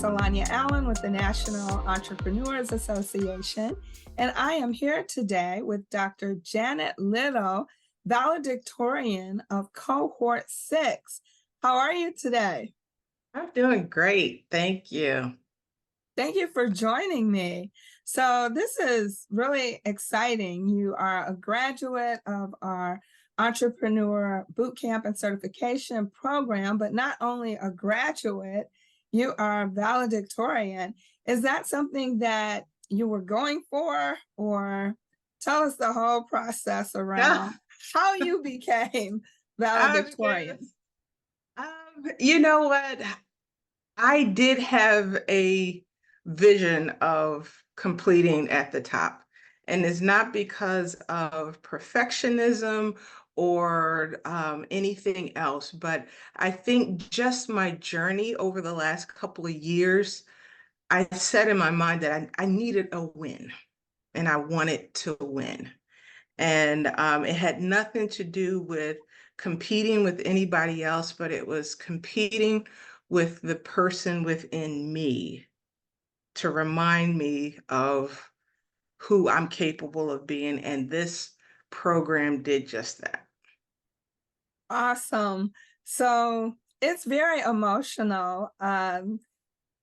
ZaLonya Allen with the National Entrepreneurs Association, and I am here today with Dr. Janet Little, valedictorian of Cohort 6. How are you today? I'm doing great. Thank you. Thank you for joining me. So this is really exciting. You are a graduate of our Entrepreneur Bootcamp and Certification program, but not only a graduate, you are a valedictorian. Is that something that you were going for, or tell us the whole process around how you became valedictorian? You know what? I did have a vision of completing at the top, and it's not because of perfectionism or anything else, but I think just my journey over the last couple of years, I set in my mind that I needed a win, and I wanted to win. And it had nothing to do with competing with anybody else, but it was competing with the person within me to remind me of who I'm capable of being. And this program did just that. Awesome. So it's very emotional. And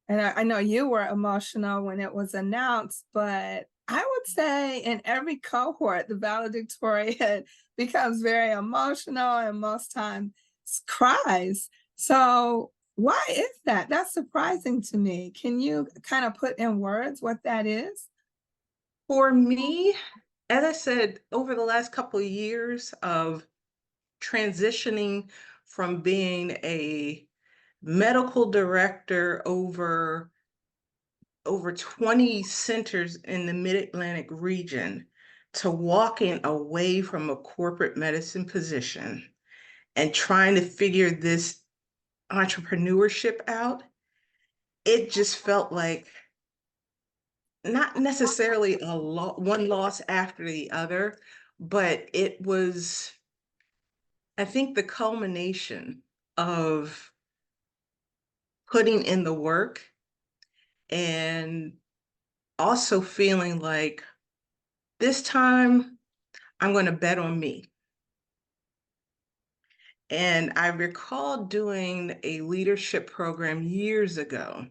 I know you were emotional when it was announced, but I would say in every cohort, the valedictorian becomes very emotional and most times cries. So why is that? That's surprising to me. Can you kind of put in words what that is? For me, as I said, over the last couple of years of transitioning from being a medical director over 20 centers in the Mid-Atlantic region to walking away from a corporate medicine position and trying to figure this entrepreneurship out, it just felt like not necessarily one loss after the other, but it was, I think, the culmination of putting in the work and also feeling like this time I'm going to bet on me. And I recall doing a leadership program years ago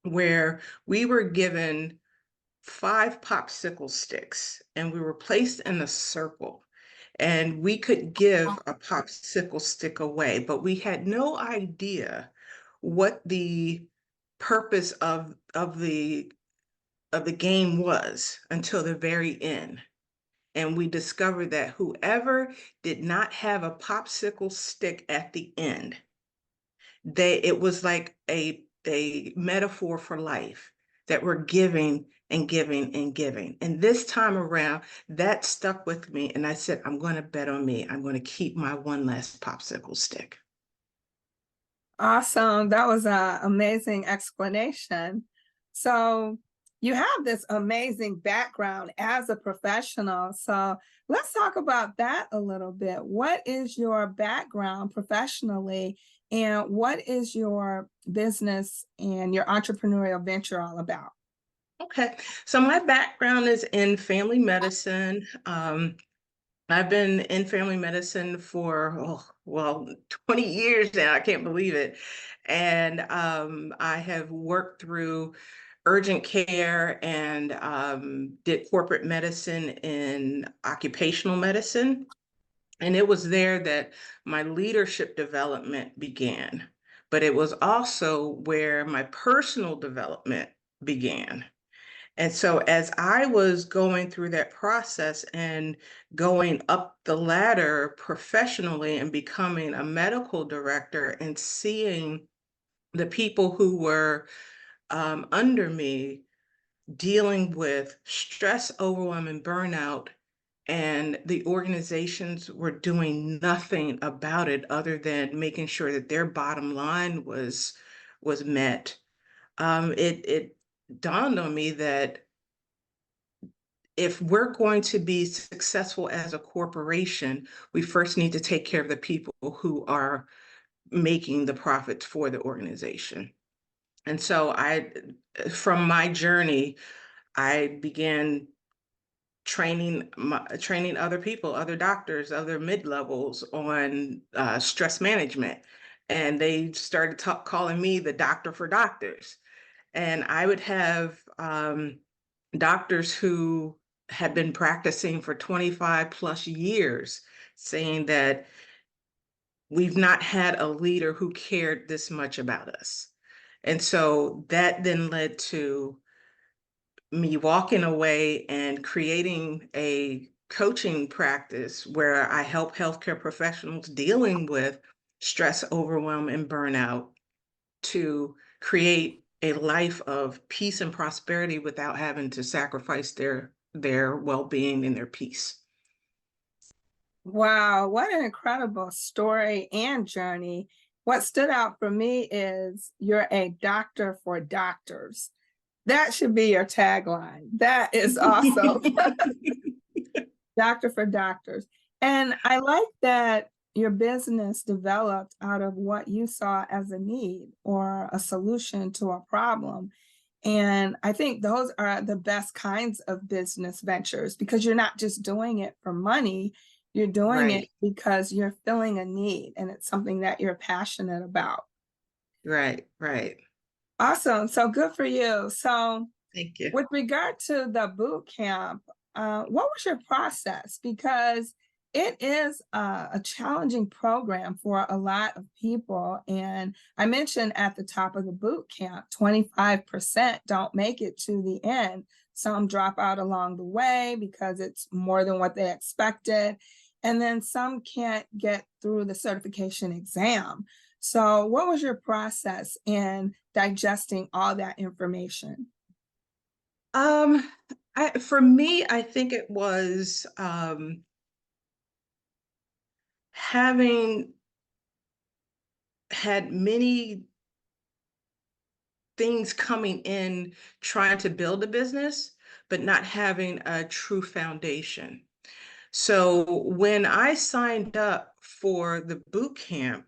where we were given 5 popsicle sticks and we were placed in a circle, and we could give a popsicle stick away, but we had no idea what the purpose of the game was until the very end. And we discovered that whoever did not have a popsicle stick at the end, it was like a metaphor for life, that we're giving and giving and giving. And this time around, that stuck with me. And I said, I'm going to bet on me. I'm going to keep my one last popsicle stick. Awesome. That was an amazing explanation. So you have this amazing background as a professional. So let's talk about that a little bit. What is your background professionally, and what is your business and your entrepreneurial venture all about? Okay, so my background is in family medicine. I've been in family medicine for, 20 years now. I can't believe it. And I have worked through urgent care and did corporate medicine in occupational medicine. And it was there that my leadership development began. But it was also where my personal development began. And so as I was going through that process and going up the ladder professionally and becoming a medical director and seeing the people who were under me dealing with stress, overwhelm, and burnout, and the organizations were doing nothing about it other than making sure that their bottom line was met. It dawned on me that if we're going to be successful as a corporation, we first need to take care of the people who are making the profits for the organization. And so from my journey, I began training other people, other doctors, other mid-levels on stress management. And they started calling me the doctor for doctors. And I would have doctors who had been practicing for 25 plus years saying that we've not had a leader who cared this much about us. And so that then led to me walking away and creating a coaching practice where I help healthcare professionals dealing with stress, overwhelm, and burnout to create a life of peace and prosperity without having to sacrifice their well-being and their peace. Wow, what an incredible story and journey. What stood out for me is you're a doctor for doctors. That should be your tagline. That is awesome. Doctor for doctors. And I like that your business developed out of what you saw as a need or a solution to a problem. And I think those are the best kinds of business ventures because you're not just doing it for money, you're doing it Right, because you're filling a need and it's something that you're passionate about. right, right. Awesome. So good for you. So Thank you. with regard to the boot camp, what was your process? Because it is a challenging program for a lot of people. And I mentioned at the top of the boot camp, 25% don't make it to the end. Some drop out along the way because it's more than what they expected. And then some can't get through the certification exam. So, what was your process in digesting all that information? Um, for me, I think it was having had many things coming in trying to build a business, but not having a true foundation. So when I signed up for the boot camp,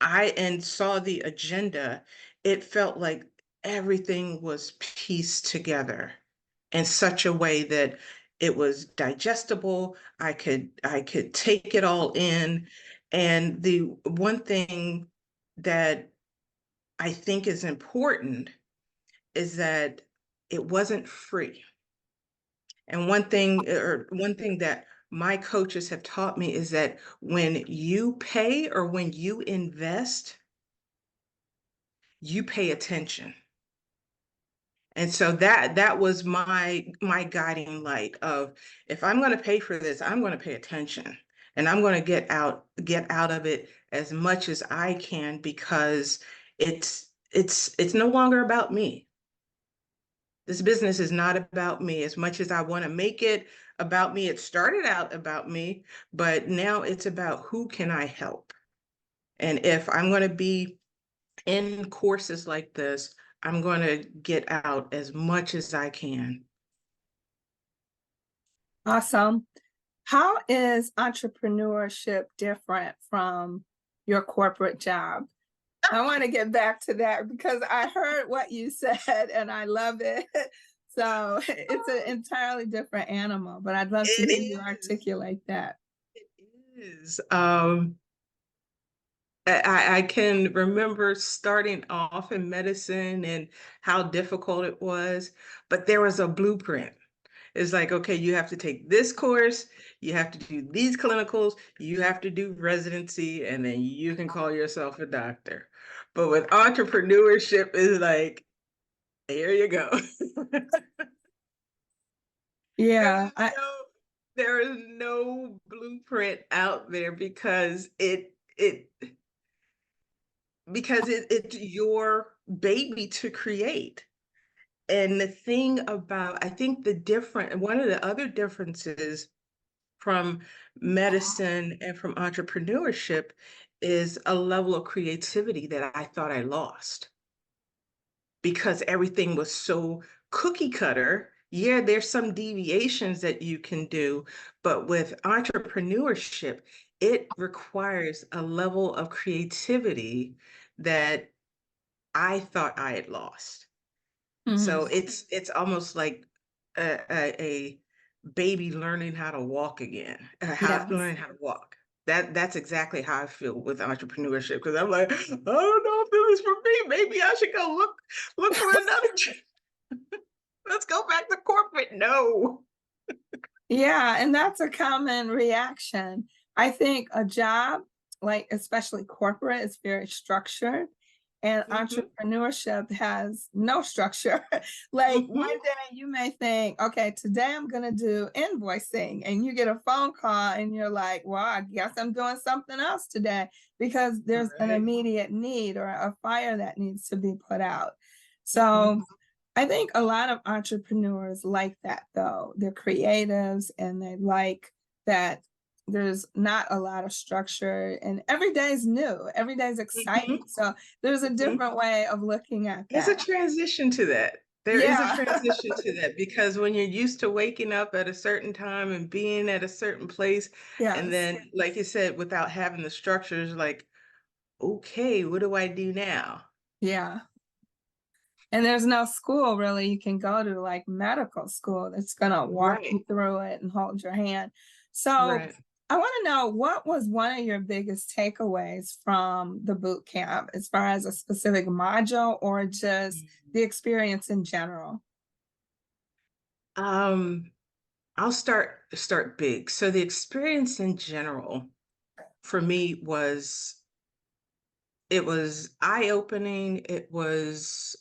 and saw the agenda, it felt like everything was pieced together in such a way that it was digestible. I could take it all in. And the one thing that I think is important is that it wasn't free. And one thing that my coaches have taught me is that when you pay or when you invest, you pay attention. And so that was my guiding light of, if I'm going to pay for this, I'm going to pay attention, and I'm going to get out of it as much as I can, because it's no longer about me. This business is not about me as much as I want to make it about me. It started out about me, but now it's about who can I help. And if I'm going to be in courses like this, I'm going to get out as much as I can. Awesome. How is entrepreneurship different from your corporate job? I want to get back to that because I heard what you said and I love it. So it's an entirely different animal, but I'd love to It hear you is. articulate that. It is. I can remember starting off in medicine and how difficult it was, but there was a blueprint. It's like, okay, you have to take this course, you have to do these clinicals, you have to do residency, and then you can call yourself a doctor. But with entrepreneurship, it's like, here you go. There Yeah, is there is no blueprint out there, because it's your baby to create. And the thing about, I think one of the other differences from medicine and from entrepreneurship is a level of creativity that I thought I lost, because everything was so cookie cutter. Yeah, there's some deviations that you can do, but with entrepreneurship, it requires a level of creativity that I thought I had lost. So Mhm. it's almost like a baby learning how to walk again, how Yes. learning how to walk. That's exactly how I feel with entrepreneurship, because I'm like, I don't know if this is for me. Maybe I should go look for another. Let's go back to corporate. No. Yeah, and that's a common reaction. I think a job, like especially corporate, is very structured, and Hmm. entrepreneurship has no structure. Like Hmm. one day you may think, okay, today I'm going to do invoicing, and you get a phone call and you're like, well, I guess I'm doing something else today because there's an Right. immediate need or a fire that needs to be put out. Hmm. So I think a lot of entrepreneurs like that though. They're creatives and they like that there's not a lot of structure and every day is new. Every day is exciting. Hmm. So there's a Hmm. different way of looking at There's a that. transition to that. There is a Yeah. transition to that, because when you're used to waking up at a certain time and being at a certain place, and Yes. then, like you said, without having the structures, like, okay, what do I do now? Yeah. And there's no school really you can go to, like medical school, that's gonna walk Right, you through it and hold your hand. So right. I want to know what was one of your biggest takeaways from the boot camp as far as a specific module or just Mm. the experience in general? Um, I'll start big. So the experience in general for me was eye-opening. It was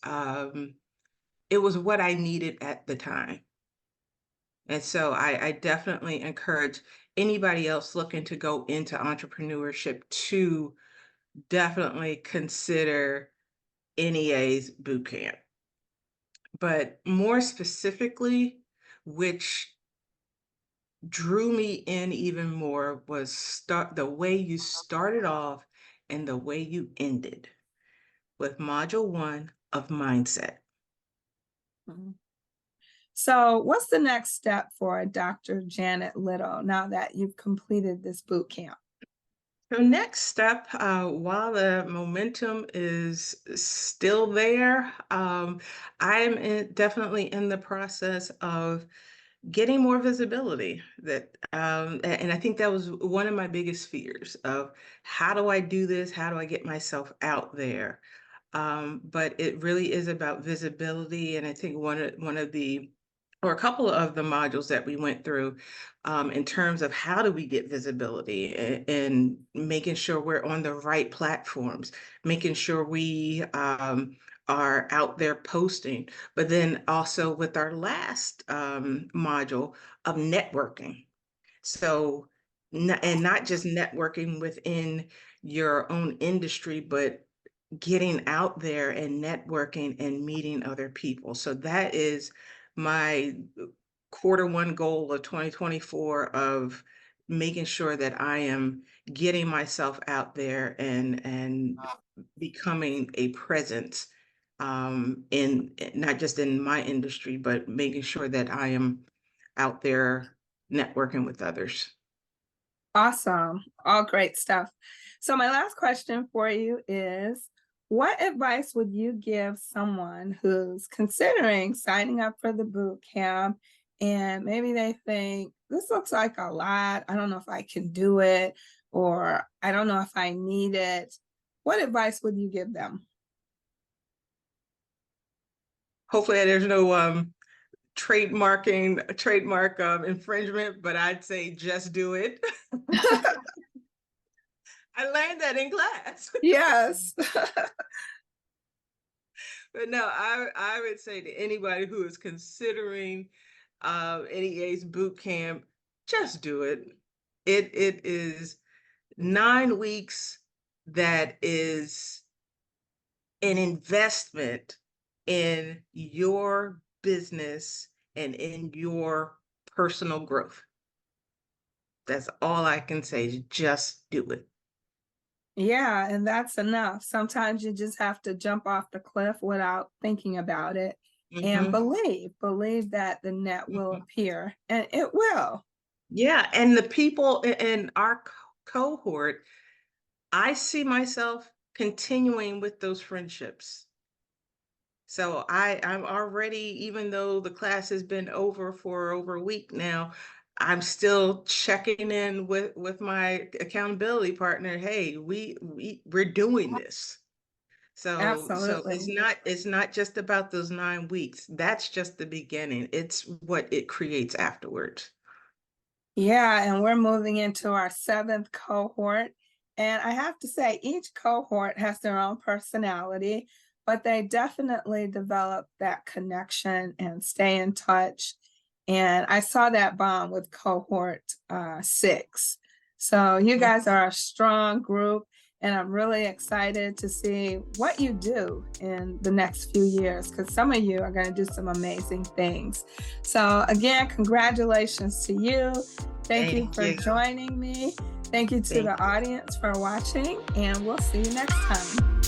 what I needed at the time. And so I definitely encourage anybody else looking to go into entrepreneurship to definitely consider NEA's bootcamp. But more specifically, which drew me in even more, was start the way you started off and the way you ended with module 1 of mindset. Mhm. So what's the next step for Dr. Janet Little now that you've completed this boot camp? So next step, while the momentum is still there, definitely in the process of getting more visibility. And I think that was one of my biggest fears of, how do I do this? How do I get myself out there? But it really is about visibility, and I think one of the or a couple of the modules that we went through, in terms of how do we get visibility, and making sure we're on the right platforms, making sure we are out there posting, but then also with our last module of networking. So, and not just networking within your own industry, but getting out there and networking and meeting other people. So that is my quarter 1 goal of 2024, of making sure that I am getting myself out there and becoming a presence, in not just in my industry, but making sure that I am out there networking with others. Awesome. All great stuff. So my last question for you is, what advice would you give someone who's considering signing up for the boot camp and maybe they think this looks like a lot, I don't know if I can do it, or I don't know if I need it. What advice would you give them? Hopefully there's no trademark infringement, but I'd say just do it. I learned that in class. Yes. But no, I would say to anybody who is considering NEA's boot camp, just do it. It is 9 weeks that is an investment in your business and in your personal growth. That's all I can say, is just do it. Yeah, and that's enough. Sometimes you just have to jump off the cliff without thinking about it and Mhm, believe that the net will mhm. appear, and it will. Yeah, and the people in our cohort, I see myself continuing with those friendships. So I'm already, even though the class has been over for over a week now, I'm still checking in with my accountability partner. Hey, we're doing this. So Absolutely. it's not just about those 9 weeks. That's just the beginning. It's what it creates afterwards. Yeah, and we're moving into our 7th cohort. And I have to say, each cohort has their own personality, but they definitely develop that connection and stay in touch. And I saw that bond with cohort 6. So you guys are a strong group, and I'm really excited to see what you do in the next few years, because some of you are going to do some amazing things. So again, congratulations to you. Thank you for joining me. Thank you to the audience for watching, and we'll see you next time.